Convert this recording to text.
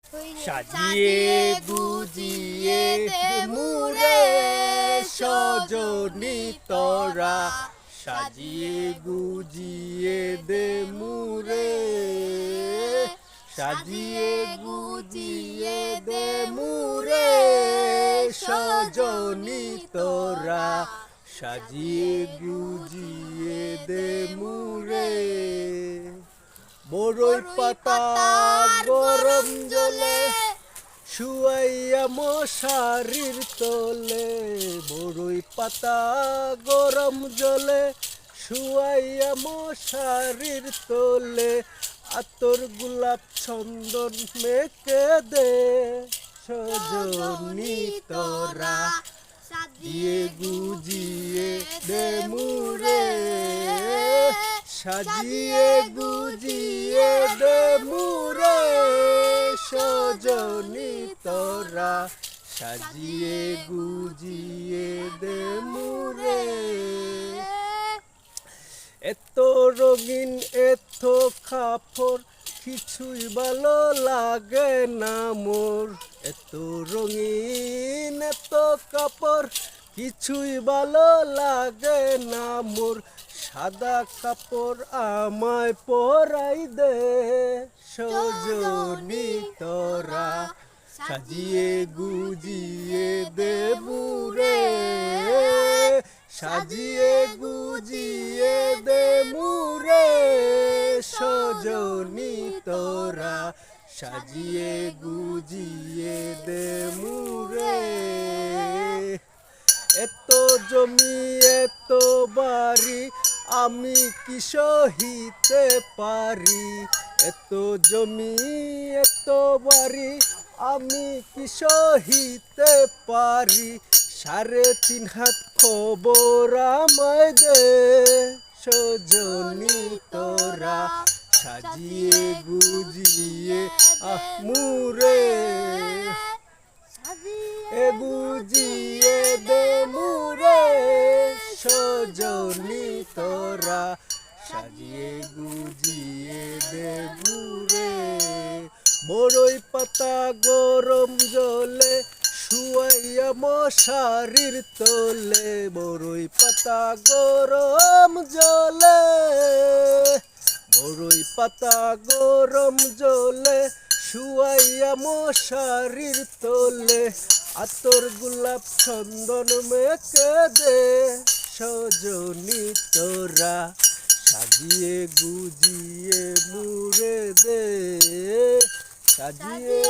সাজিয়ে গুজিয়ে দে মুরে সজনী তোরা, সাজিয়ে গুজিয়ে দে মুরে, সাজিয়ে গুজিয়ে দে মুরে সজনী তোরা, সাজিয়ে গুজিয়ে দে মুরে। বড়ই পাতা গরম জলে শুয়াইয়া মশারির তলে, বড়ই পাতা গরম জলে শুয়াইয়া মশারির তলে, আতর গোলাপ চন্দন মেখে দে সজনী তোরা, সাজিয়ে গুজিয়ে দে মুরে, সাজিয়ে গুজিয়ে দে মুরে সজনী তোরা, সাজিয়ে গুজিয়ে দে মুরে। এত রঙিন এত কাপড় কিছুই ভালো লাগে না মোর, এত রঙিন এত কাপড় কিছুই ভালো লাগে না মোর, সাদা কাপড় আমায় পরাই দে সজনী তোরা, সাজিয়ে গুজিয়ে দে মুরে, সাজিয়ে গুজিয়ে দে মুরে সজনী তোরা, সাজিয়ে গুজিয়ে দে মুরে। এত জমি এত বাড়ি আমি কি সহিতে পারি, এত জমি এত বাড়ি আমি কি সহিতে পারি, 3.5 হাত খবর আমায় দে সজনী তোরা, সাজিয়ে গুজিয়ে মুরে, গুজিয়ে দে মুরে সজনী তোরা, সাজিয়ে গুজিয়ে দে মুরে। বড়ই পাতা গরম জলে শুয়াইয়া মশারির তলে, বড়ই পাতা গরম জলে, বড়ই পাতা গরম জলে শুয়াইয়া মশারির তলে, আতর গোলাপ চন্দন মেখে দে সজনী তোরা, সাজিয়ে গুজিয়ে মুরে দে, সাজিয়ে